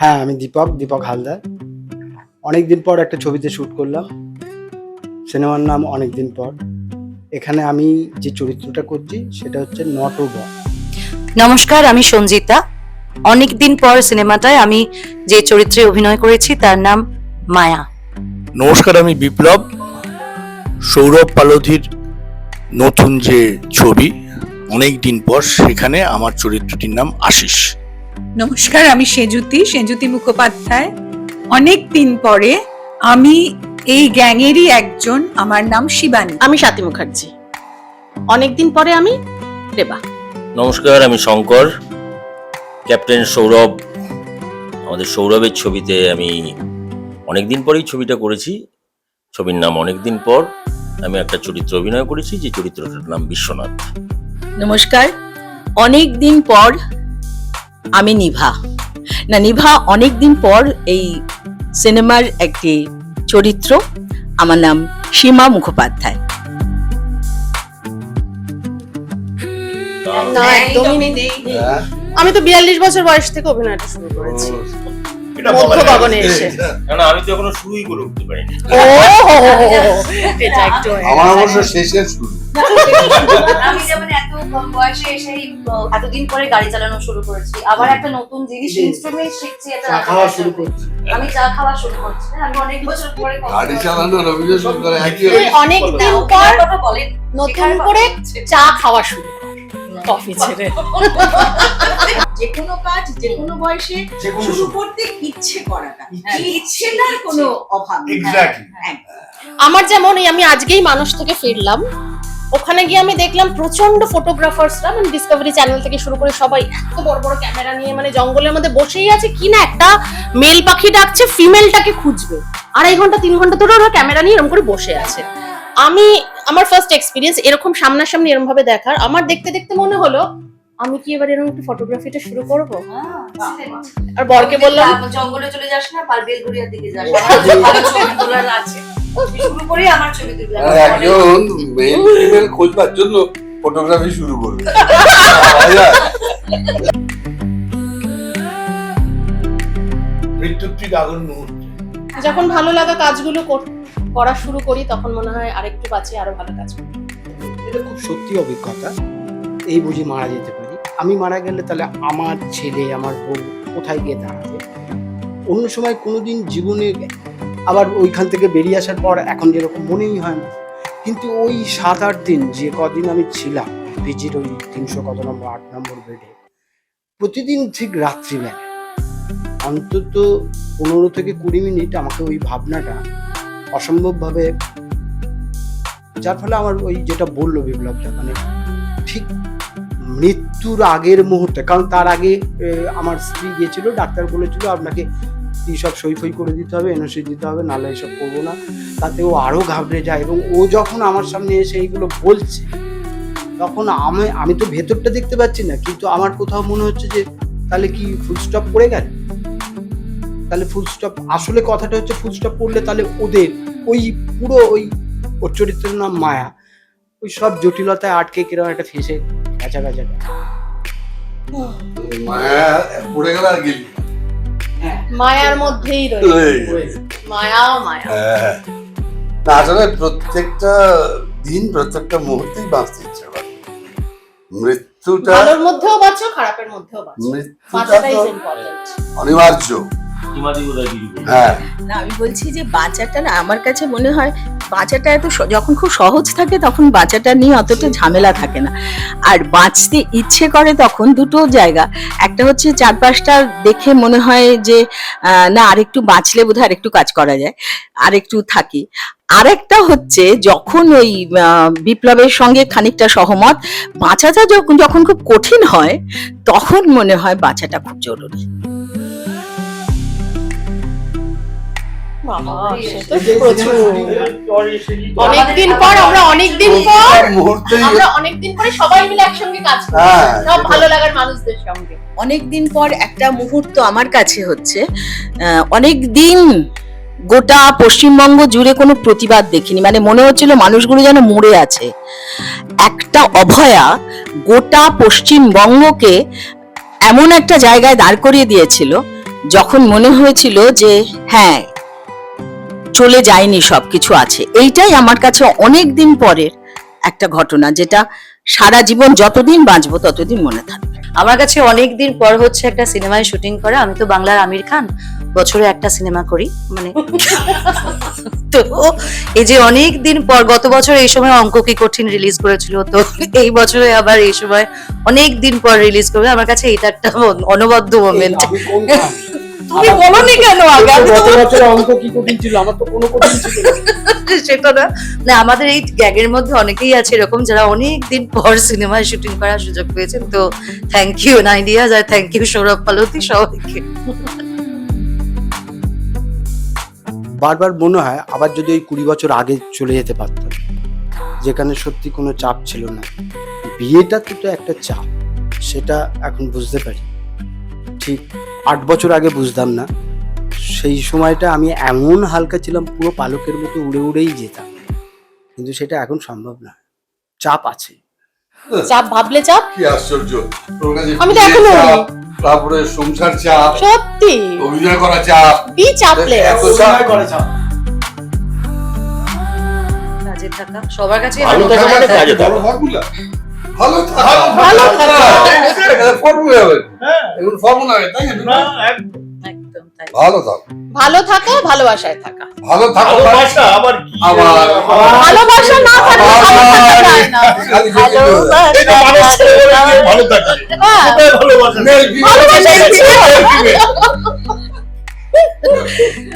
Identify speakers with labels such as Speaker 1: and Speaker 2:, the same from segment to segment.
Speaker 1: হ্যাঁ, আমি দীপক হালদার। অনেকদিন পর একটা ছবিতে শ্যুট করলাম। সিনেমার নাম অনেকদিন পর। এখানে আমি যে চরিত্রটা করছি সেটা হচ্ছে নটবর।
Speaker 2: নমস্কার, আমি সঞ্জিতা। অনেকদিন পর সিনেমাটায় আমি যে চরিত্রে অভিনয় করেছি তার নাম মায়া।
Speaker 3: নমস্কার, আমি বিপ্লব। সৌরভ পালোধির নতুন যে ছবি অনেকদিন পর, সেখানে আমার চরিত্রটির নাম আশিস।
Speaker 4: নমস্কার, আমি সেজুতি মুখোপাধ্যায়। অনেক দিন পরে আমি এই গ্যাংয়েরই একজন। আমার নাম শিবানী।
Speaker 5: আমি স্বাতী মুখার্জি। অনেকদিন পরে আমি রেবা।
Speaker 6: নমস্কার, আমি শঙ্কর। ক্যাপ্টেন সৌরভ, আমাদের সৌরভের ছবিতে আমি অনেকদিন পরেই ছবিটা করেছি। ছবির নাম অনেকদিন পর। আমি একটা চরিত্র অভিনয় করেছি, যে চরিত্রটার নাম বিশ্বনাথ।
Speaker 5: নমস্কার, অনেক দিন পর আমি নিভা অনেক দিন পর এই সিনেমার একটি চরিত্র। আমার নাম সীমা মুখোপাধ্যায়। না, একদমই নেই। আমি তো 42 বছর বয়স থেকে অভিনয়টা শুরু করেছি। মধ্য গগনে এসে।
Speaker 6: না, আমি তো এখনো শুরুই করে উঠতে পারিনি।
Speaker 5: এটা একটু
Speaker 3: আমার অবশ্য শেষের শুরু।
Speaker 2: আমি যেমন এত কম বয়সে এসেই এতদিন পরে গাড়ি চালানো শুরু করেছি, আবার একটা নতুন জিনিস ইনস্ট্রুমেন্ট শিখছি, এটা
Speaker 1: খাওয়া শুরু করছি।
Speaker 2: আমি চা খাওয়া শুরু করছি। আমি অনেক বছর পরে
Speaker 3: গাড়ি চালানো রবীন্দ্র সরকার একই।
Speaker 5: অনেক দিন পর নতুন করে চা খাওয়া শুরু, কফি ছেড়ে।
Speaker 4: যে কোনো কাজ যে কোনো বয়সে শুরু করতে ইচ্ছে করাটা, ইচ্ছেটার কোনো অভাব নেই।
Speaker 5: আমার যেমন আমি আজকেই মানুষ থেকে ফিরলাম, ওখানে গিয়ে আমি দেখলাম প্রচন্ড ফটোগ্রাফার্সরা, মানে ডিসকভারি চ্যানেল থেকে শুরু করে সবাই এত বড় বড় ক্যামেরা নিয়ে মানে জঙ্গলের মধ্যে বসেই আছে, কি না একটা মেল পাখি ডাকছে ফিমেলটাকে খুঁজবে। 2.5 ঘন্টা 3 ঘন্টা ধরে ওরা ক্যামেরা নিয়ে এরকম করে বসে আছে। আমার ফার্স্ট এক্সপিরিয়েন্স এরকম সামনাসামনি এরকম ভাবে দেখার। আমার দেখতে দেখতে মনে হলো আমি কি এবার এরকম একটু ফটোগ্রাফিটা শুরু করব। আর বরকে বললাম
Speaker 2: জঙ্গলে চলে যাস না, বেলঘরিয়ার দিকে যাস, ভালো ছবি তোলার আছে, শুরু করে আমার ছবি তুলবি।
Speaker 3: একজন মেল ফিমেল খোঁজবার জন্য ফটোগ্রাফি শুরু করবে। মৃত্যুর ঠিক আগের মুহূর্তে
Speaker 5: যখন ভালো লাগা কাজগুলো করা শুরু করি তখন মনে হয় আরেকটু বাঁচি, আরো ভালো কাজ করি।
Speaker 1: এটা খুব সত্যি অভিজ্ঞতা। এই বুঝি মারা যেতে পারি। আমি মারা গেলে তাহলে আমার ছেলে, আমার বউ কোথায় গিয়ে দাঁড়াবে? অন্য সময় কোনোদিন জীবনে আবার ওইখান থেকে বেরিয়ে আসার পর এখন যেরকম মনেই হয় না, কিন্তু ওই 7-8 দিন যে কদিন আমি ছিলাম পিজির ওই 300 কত নম্বর 8 নম্বর বেডে, প্রতিদিন ঠিক রাত্রিবেলা অন্তত 15 থেকে 20 মিনিট আমাকে ওই ভাবনাটা অসম্ভবভাবে, যার ফলে আমার ওই যেটা বললো বিপ্লবটা, মানে ঠিক মৃত্যুর আগের মুহূর্তে, কারণ তার আগে আমার স্ত্রী গিয়েছিল, ডাক্তার বলেছিল আপনাকে সব সই করে দিতে হবে, এনওসি দিতে হবে, নাহলে এসব করবো না। তাতে ও আরো ঘাবড়ে যায় এবং ও যখন আমার সামনে এসে এইগুলো বলছে তখন আমি তো ভেতরটা দেখতে পাচ্ছি না, কিন্তু আমার কোথাও মনে হচ্ছে যে তাহলে কি ফুল স্টপ পড়ে গেল? তাহলে ফুল স্টপ, আসলে কথাটা হচ্ছে ফুল স্টপ পড়লে তাহলে ওদের ওই পুরো ওর চরিত্রের নাম মায়া, ওই সব জটিলতায় আটকে কিরকম একটা ফেসে কাঁচা
Speaker 3: মায়া পড়ে গেল আর গেলি
Speaker 5: মায়ার মধ্যেই রয়েছে মায়া।
Speaker 3: না, আসলে প্রত্যেকটা দিন প্রত্যেকটা মুহূর্তেই বাঁচতে ইচ্ছে করে। মৃত্যুটা
Speaker 5: ভালোর মধ্যেও বাঁচো, খারাপের মধ্যেও বাঁচো, বাঁচাটাই ইম্পর্টেন্ট,
Speaker 3: অনিবার্য। হ্যাঁ,
Speaker 5: না আমি বলছি যে বাঁচাটা না, আমার কাছে মনে হয় বাঁচাটা এত যখন খুব সহজ থাকে তখন বাঁচাটা নিয়ে অতটা ঝামেলা থাকে না। আর বাঁচতে ইচ্ছে করে তখন দুটো জায়গা, একটা হচ্ছে চারপাশটা দেখে মনে হয় যে না আরেকটু বাঁচলে বোধহয় আরেকটু কাজ করা যায়, আরেকটু থাকি। আরেকটা হচ্ছে যখন ওই বিপ্লবের সঙ্গে খানিকটা সহমত, বাঁচাটা যখন খুব কঠিন হয় তখন মনে হয় বাঁচাটা খুব জরুরি। অনেকদিন পর সবাই মিলে একসঙ্গে কাজ করি, সব ভালো লাগার মানুষদের সঙ্গে। অনেকদিন পর একটা মুহূর্ত আমার কাছে হচ্ছে, অনেকদিন গোটা পশ্চিমবঙ্গ জুড়ে কোনো প্রতিবাদ দেখিনি, মানে মনে হচ্ছিল মানুষগুলো যেন মরে আছে। একটা অভয়া গোটা পশ্চিমবঙ্গকে এমন একটা জায়গায় দাঁড় করিয়ে দিয়েছিল যখন মনে হয়েছিল যে হ্যাঁ চলে যায়নি, সবকিছু আছে, এইটাই আমার কাছে অনেক দিন পরের একটা ঘটনা, যেটা সারা জীবন যতদিন বাঁচবো ততদিন মনে থাকবে।
Speaker 2: আমার কাছে অনেক দিন পর হচ্ছে একটা সিনেমায় শুটিং করা। আমি তো বাংলার আমির খান, বছরে একটা সিনেমা করি, মানে তো এই যে অনেক দিন পর, গত বছর এই সময় অঙ্ক কি কঠিন রিলিজ করেছিল, তো এই বছরে আবার এই সময় অনেক দিন পর রিলিজ করবে। আমার কাছে এটা একটা অনবদ্য মোমেন্ট।
Speaker 1: আমি কোন খান?
Speaker 2: তুমি বলোনি কেন আগে? আমি
Speaker 1: গত
Speaker 2: তো
Speaker 1: বছর অঙ্ক কি কঠিন ছিল, আমার তো কোনো কঠিন ছিল না।
Speaker 2: সেটা না, না আমাদের এই গ্যাগের মধ্যে অনেকেই আছে এরকম যারা অনেক দিন পর সিনেমায় শুটিং করার সুযোগ পেয়েছেন। তো থ্যাংক ইউ নাইডিয়াজ, আর থ্যাংক ইউ সৌরভ পালতি, সবাইকে।
Speaker 1: বারবার মনে হয় আবার যদি ওই 20 বছর আগে চলে যেতে পারতাম, যেখানে সত্যি কোনো চাপ ছিল না। বিয়েটা তো একটা চাপ, সেটা এখন বুঝতে পারি। ঠিক 8 বছর আগে বুঝতাম না। সেই সময়টা আমি এমন হালকা ছিলাম, পুরো পালকের মতো উড়ে উড়েই যেতাম, কিন্তু সেটা এখন সম্ভব না। চাপ আছে।
Speaker 7: চাপ ভাবলে চাপ,
Speaker 8: কি আশ্চর্য, তোর কাছে
Speaker 7: আমি তো
Speaker 8: বিয়ের
Speaker 7: এখনো
Speaker 8: চাপ, তারপরে সংসার চাপ,
Speaker 7: সত্যি
Speaker 8: অভিনয় করা চাপ,
Speaker 7: বি চাপলে
Speaker 8: এত চাপ।
Speaker 2: কাজে থাকা সবার কাছে
Speaker 6: ভালো থাকা মানে কাজে থাকা।
Speaker 8: বড় ফর্মুলা। ভালো থাকা,
Speaker 7: ভালো থাকা।
Speaker 8: ফর্মুলা হবে, এগুলো ফর্মুলা হবে, তাই না?
Speaker 2: একদম তাই।
Speaker 8: ভালো থাকো,
Speaker 7: ভালো থাকা, ভালোবাসায় থাকা।
Speaker 8: ভালো থাকো,
Speaker 3: ভালোবাসা আবার কি?
Speaker 8: আবার
Speaker 7: ভালোবাসা না থাকলে ভালো থাকা যায় না।
Speaker 8: খালি বেঁচে রয়েছে।
Speaker 3: এই যে মানুষ ছেড়ে গিয়ে ভালো থাকে।
Speaker 7: হ্যাঁ,
Speaker 3: কোথায় ভালোবাসা?
Speaker 8: মেল ফিমেল,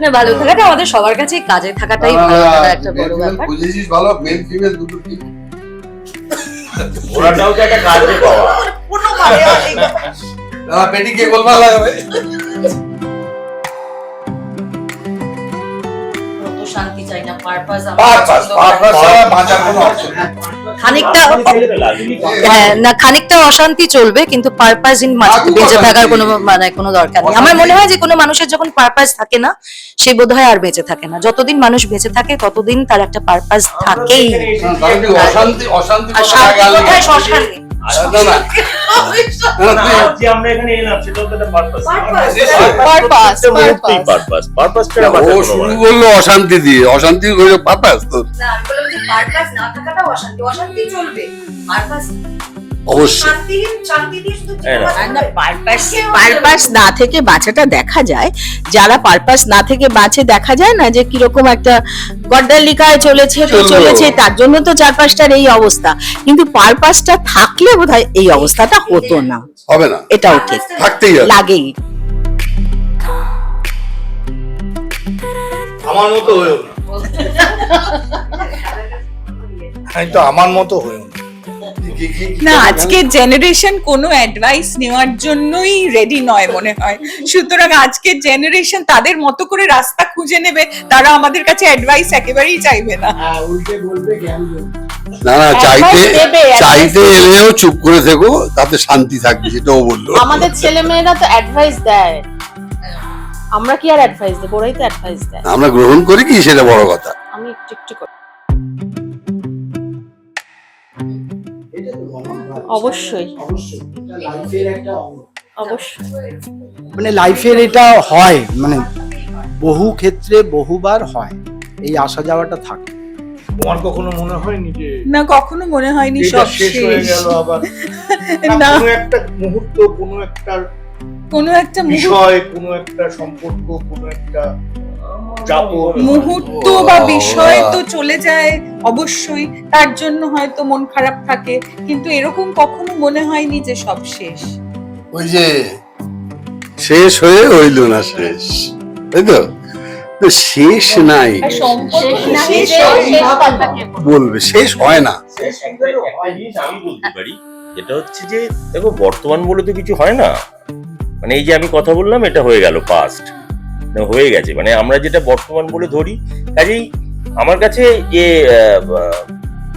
Speaker 2: না ভালো থাকাটা আমাদের সবার কাছে কাজে থাকাটাই ভালো থাকার একটা
Speaker 8: মেল
Speaker 2: বড়
Speaker 8: ফিমেল
Speaker 2: ব্যাপার।
Speaker 8: বুঝেছিস ভালো, মেল ফিমেল দুটো ঠিক।
Speaker 6: ওরাটাও তো একটা কাজে পাওয়া।
Speaker 8: পেটিকে গোলমাল লাগাবে।
Speaker 2: কত শান্তি চাই না, পারপাস
Speaker 8: পারপাস, পারপাস ছাড়া বাঁচার কোনো অপশন নেই।
Speaker 2: খানিকটা হ্যাঁ না, খানিকটা অশান্তি চলবে, কিন্তু পারপাস ইন বেঁচে থাকার কোনো মানে কোনো দরকার নেই। আমার মনে হয় যে কোনো মানুষের যখন পারপাস থাকে না, সে বোধহয় আর বেঁচে থাকে না। যতদিন মানুষ বেঁচে থাকে ততদিন তার একটা পারপাস থাকেই।
Speaker 8: কারণ কি অশান্তি, অশান্তি
Speaker 2: আর
Speaker 8: কোনো
Speaker 2: শান্তি
Speaker 8: জায়গা নেই।
Speaker 2: কোথায়? শ্মশানে।
Speaker 8: না, না, না, তুই-
Speaker 3: যে আমরা এখানে এলাম সেটাও তো একটা purpose।
Speaker 7: পারপাস,
Speaker 6: মুহূর্তেই
Speaker 7: পারপাস।
Speaker 6: পারপাস ছাড়া
Speaker 8: ও
Speaker 6: বাঁচার কোনো
Speaker 8: শুরু
Speaker 6: মানে নেই।
Speaker 8: করলো অশান্তি দিয়ে, অশান্তি হয়ে পারপাস তো
Speaker 2: না, আমি বললাম যে পারপাস না থাকাটাও অশান্তি, অশান্তি চলবে। পারপাস
Speaker 8: অবশ্যই।
Speaker 2: শান্তি দিয়ে শুধু
Speaker 6: হ্যাঁ না।
Speaker 5: আর না, পারপাস না থেকে বাঁচাটা দেখা যায়। যারা পারপাস না থেকে বাঁচে দেখা যায় না যে কিরকম একটা গড্ডালিকায় চলেছে তো
Speaker 8: চললো।
Speaker 5: চলেছে, তার জন্য তো চারপাশটার এই অবস্থা। কিন্তু পারপাসটা থাকলে বোধহয় এই অবস্থাটা হতো না।
Speaker 8: হবে না,
Speaker 5: এটাও ঠিক
Speaker 8: থাকতেই হবে।
Speaker 5: লাগেই।
Speaker 3: আমার মতো হয়েও না। আমি তো আমার মতো হয়েও না।
Speaker 4: না, আজকের জেনারেশন কোনো অ্যাডভাইস নেওয়ার জন্যই রেডি নয় মনে হয়। সুতরাং আজকের জেনারেশন তাদের মতো করে রাস্তা খুঁজে নেবে, তারা আমাদের কাছে অ্যাডভাইস একেবারেই চাইবে না।
Speaker 1: হ্যাঁ, উল্টে বলবে জ্ঞান দেবে।
Speaker 8: না না, চাইতে
Speaker 7: Advice দেবে, advice
Speaker 8: চাইতে এলেও চুপ করে থেকো, তাতে শান্তি থাকবে, সেটাও বললো।
Speaker 7: আমাদের ছেলে মেয়েরা তো অ্যাডভাইস দেয়, আমরা কি আর অ্যাডভাইস দেবো? ওরাই তো অ্যাডভাইস দেয়।
Speaker 8: আমরা গ্রহণ করি কি, সেটা বড় কথা।
Speaker 7: আমি একটু একটু করে
Speaker 1: এটা তো মনে হয়।
Speaker 7: অবশ্যই।
Speaker 1: অবশ্যই এটা লাইফের একটা অঙ্গ।
Speaker 7: অবশ্যই
Speaker 1: মানে লাইফের এটা হয়, মানে বহু ক্ষেত্রে বহুবার হয়, এই আসা যাওয়াটা থাকে।
Speaker 3: তোমার কখনো মনে হয়নি যে
Speaker 4: না, কখনো মনে হয়নি
Speaker 3: এটা
Speaker 4: সব
Speaker 3: শেষ হয়ে গেল আবার?
Speaker 4: না,
Speaker 3: কোনো একটা মুহূর্ত, কোনো একটা
Speaker 4: কোনো একটা
Speaker 3: বিষয়, কোনো একটা সম্পর্ক, কোনো একটা যাপন,
Speaker 4: মুহূর্ত বা বিষয় তো চলে যায় অবশ্যই, তার জন্য হয়তো মন খারাপ থাকে, কিন্তু এরকম কখনো মনে হয়নি যে সব শেষ।
Speaker 8: ওই যে শেষ হয়ে হইল না শেষ, তাই তো? তো শেষ নাই,
Speaker 7: আর সম্পর্ক
Speaker 4: শেষ না,
Speaker 7: শেষ
Speaker 4: শেষ
Speaker 7: হয়, শেষ
Speaker 4: হয়।
Speaker 7: কথাকে
Speaker 8: বলবে শেষ হয় না।
Speaker 6: একটা জিনিস আমি বলতে পারি, যেটা হচ্ছে যে দেখো, বর্তমান বলে তো কিছু হয় না। মানে এই যে আমি কথা বললাম, এটা হয়ে গেল পাস্ট, হয়ে গেছে। মানে আমরা যেটা বর্তমান বলে ধরি, কাজেই আমার কাছে যে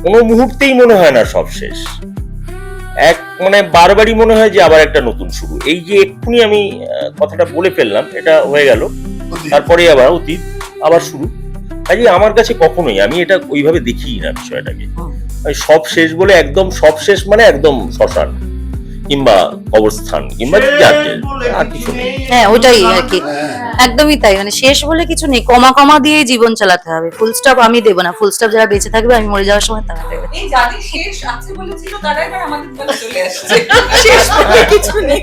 Speaker 6: কোনো মুহূর্তেই মনে হয় না সব শেষ। মানে বারবারই মনে হয় যে আবার একটা নতুন শুরু। এই যে এক্ষুনি আমি কথাটা বলে ফেললাম, এটা হয়ে গেল, তারপরে আবার অতীত, আবার শুরু। কাজেই আমার কাছে কখনোই, আমি এটা ওইভাবে দেখি না বিষয়টাকে। সব শেষ বলে একদম সব শেষ মানে একদম শ্মশান। কিংবা কবরস্থান কিংবা যাকে আর কিছু নেই।
Speaker 2: হ্যাঁ ওটাই আর কি, একদমই তাই। মানে শেষ বলে কিছু নেই, কমা কমা দিয়ে জীবন চালাতে হবে। ফুল স্টপ আমি দেবো না, ফুল স্টপ যারা বেঁচে থাকবে আমি মরে যাওয়ার সময় তারা দেবে।
Speaker 4: এই যাদের শেষ আছে বলেছিল তারা এবার আমাদের দলে চলে আসছে। শেষ বলে কিছু নেই।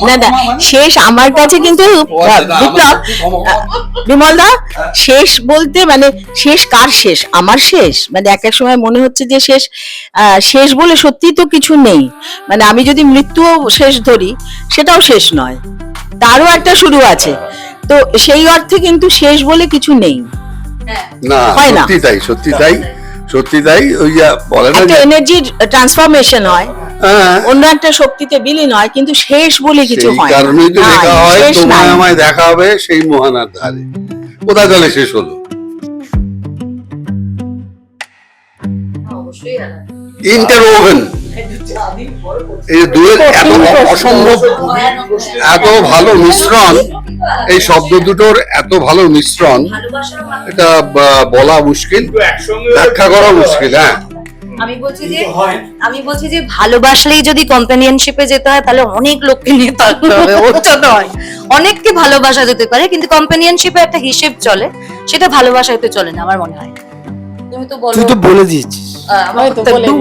Speaker 5: না না, শেষ আমার কাছে কিন্তু বিপ্লব, বিমল দা, শেষ বলতে মানে শেষ কার শেষ? আমার শেষ। মানে এক এক সময় মনে হচ্ছে যে শেষ, শেষ বলে সত্যি তো কিছু নেই। মানে আমি যদি মৃত্যুও শেষ ধরি সেটাও শেষ নয়, তারও একটা শুরু আছে। তো সেই অর্থে কিন্তু শেষ বলে কিছু নেই।
Speaker 8: না,
Speaker 5: হয় না।
Speaker 8: সত্যি তাই, সত্যি তাই, সত্যি তাই। ওই যে বলে না
Speaker 5: একটা
Speaker 8: যে
Speaker 5: এনার্জি ট্রান্সফরমেশন হয়,
Speaker 8: হ্যাঁ,
Speaker 5: অন্য একটা শক্তিতে বিলীন হয়, কিন্তু শেষ বলে কিছু
Speaker 8: সেই
Speaker 5: হয় না।
Speaker 8: কারণেই তো লেখা
Speaker 5: নাই,
Speaker 8: হয়
Speaker 5: শেষ
Speaker 8: তোমায়
Speaker 5: নাই।
Speaker 8: আমায় দেখা হবে সেই মোহনার ধারে। কোথায় তাহলে শেষ হলো? ইন্টারওভেন, এই দুয়ের এত অসম্ভব, এত ভালো মিশ্রণ, এই শব্দ দুটোর এত ভালো মিশ্রণ, এটা বলা মুশকিল, ব্যাখ্যা করা মুশকিল। হ্যাঁ,
Speaker 2: আমি বলছি যে ভালোবাসলেই যদি কম্প্যানিয়নশিপে যেতে হয় তাহলে অনেক লোককে নিয়ে থাকতে হবে, ওটা নয়। অনেককে ভালোবাসা যেতে পারে, কিন্তু কম্প্যানিয়নশিপে একটা হিসেব চলে, সেটা ভালোবাসায় তো চলে না আমার মনে হয়। তুমি তো বলো,
Speaker 1: তুই তো বলে দিয়েছিস।
Speaker 2: আমার
Speaker 7: হয়তো
Speaker 2: তো
Speaker 7: বলে
Speaker 2: ডু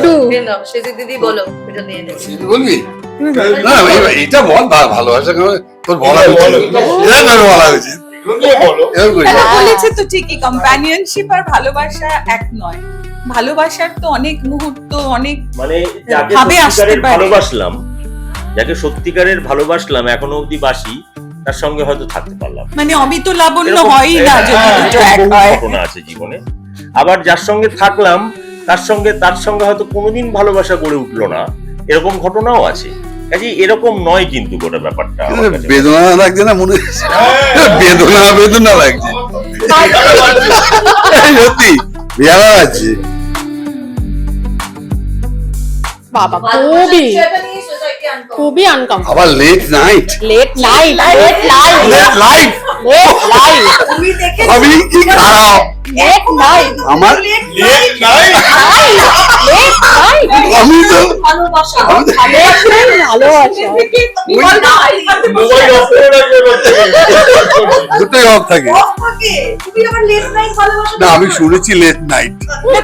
Speaker 7: ডু
Speaker 2: নাও, সেজি দিদি বলো, এটা নিয়ে নেবে।
Speaker 8: বলবি না, এটা বল, ভালোবাসা তোর বলা উচিত, এরকম বলা উচিত। এরকম করি।
Speaker 4: বলেছে তো ঠিকই, কম্প্যানিয়নশিপ আর ভালোবাসা এক নয়। ভালোবাসার তো অনেক মুহূর্ত, অনেক
Speaker 6: মানে যাকে
Speaker 4: ভাবে আসতে
Speaker 6: সত্যিকারের
Speaker 4: পারে।
Speaker 6: ভালোবাসলাম, যাকে সত্যিকারের ভালোবাসলাম, এখনো অবধি বাসি, তার সঙ্গে হয়তো থাকতে পারলাম।
Speaker 4: মানে অমিত লাবণ্য
Speaker 6: এরকম-
Speaker 4: হয়ই না যদি
Speaker 6: হ্যাঁ,
Speaker 4: দুটো
Speaker 6: এরকম
Speaker 4: এক
Speaker 6: বহু
Speaker 4: হয়।
Speaker 6: ঘটনা আছে জীবনে। আবার যার সঙ্গে থাকলাম তার সঙ্গে হয়তো কোনোদিন ভালোবাসা গড়ে উঠলো না, এরকম ঘটনাও আছে। কাজে এরকম নয় কিন্তু গোটা ব্যাপারটা আমার কাছে।
Speaker 8: বেদনা লাগছে না মনে হচ্ছে? বেদনা বেদনা লাগছে, সত্যি বেদনা লাগছে।
Speaker 7: বাবা খুবই খুবই আনকমফোর্টেবল।
Speaker 8: আবার late night,
Speaker 7: late night, late night,
Speaker 8: late life,
Speaker 7: late night,
Speaker 8: আমি কি খারাপ?
Speaker 7: লেট নাইট,
Speaker 8: আমার
Speaker 7: লেট নাইট,
Speaker 8: আমি তো
Speaker 7: ভালোবাসা,
Speaker 8: আমি তো-
Speaker 7: ভালোবাসা।
Speaker 8: দুটোই অফ থাকে। না, আমি শুনেছি লেট নাইট।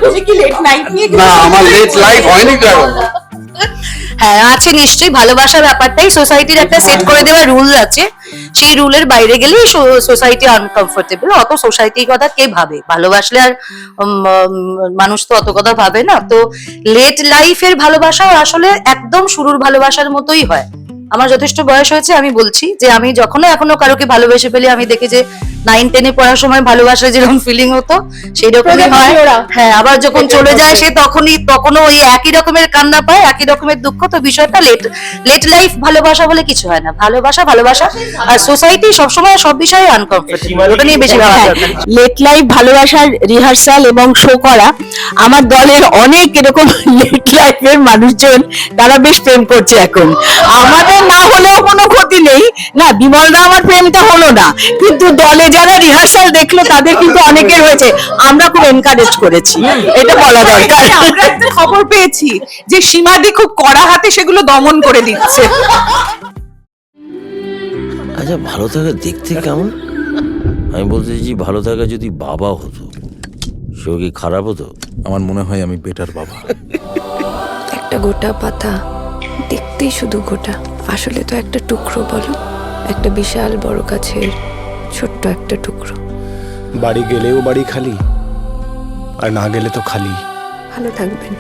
Speaker 4: তুমি কি লেট নাইট নিয়ে
Speaker 8: না, আমার লেট লাইফ হয়নি তো এখন।
Speaker 2: হ্যাঁ আছে নিশ্চয়ই, ভালোবাসার ব্যাপারটাই সোসাইটির একটা সেট করে দেওয়া রুল আছে, সেই রুলের বাইরে গেলেই সোসাইটি আনকমফোর্টেবল। অত সোসাইটির কথা কে ভাবে? ভালোবাসলে আর মানুষ তো অত কথা ভাবে না। তো লেট লাইফের ভালোবাসাও আসলে একদম শুরুর ভালোবাসার মতোই হয়। আমার যথেষ্ট বয়স হয়েছে, আমি বলছি যে আমি এখনো কারোকে ভালোবেসে ফেলি, আমি দেখি যে 9-10 পড়ার সময় ভালোবাসা যেরকম ফিলিং হতো সেই রকমই হয়। হ্যাঁ, আবার যখন চলে যায় সে তখনও ওই একই রকমের কান্না পায়, একই রকমের দুঃখ। তো বিষয়টা লেট লাইফ ভালোবাসা বলে কিছু হয় না। ভালোবাসা আর সোসাইটি সবসময় সব বিষয়ে আনকমফোর্টেবল, ওটা নিয়ে বেশি ভাবা দরকার।
Speaker 5: লেট লাইফ ভালোবাসার রিহার্সাল এবং শো করা, আমার দলের অনেক এরকম লেট লাইফের মানুষজন তারা বেশ প্রেম করছে এখন। আমাদের না হলেও কোনো ক্ষতি নেই, না বিমলদা আমার প্রেমটা হলো না, কিন্তু দলে যারা রিহার্সাল দেখলো তাদের কিন্তু অনেকের হয়েছে। আমরা খুব এনকারেজ করেছি, এটা বলা দরকার।
Speaker 4: আমরা একটা খবর পেয়েছি যে সীমাদি খুব কড়া হাতে সেগুলো দমন করে দিচ্ছে।
Speaker 6: আচ্ছা, ভালো থাকা দেখতে কেমন? আমি বলতে চাইছি, ভালো থাকা যদি বাবা হতো সেও কি খারাপ হতো?
Speaker 9: আমার মনে হয় আমি বেটার বাবা।
Speaker 10: একটা গোটা পাতা দেখতেই শুধু গোটা, আসলে তো একটা টুকরো। বলো, একটা বিশাল বড় গাছের ছোট্ট একটা টুকরো।
Speaker 9: বাড়ি গেলেও বাড়ি খালি, আর না গেলে তো খালি।
Speaker 10: ভালো থাকবেন।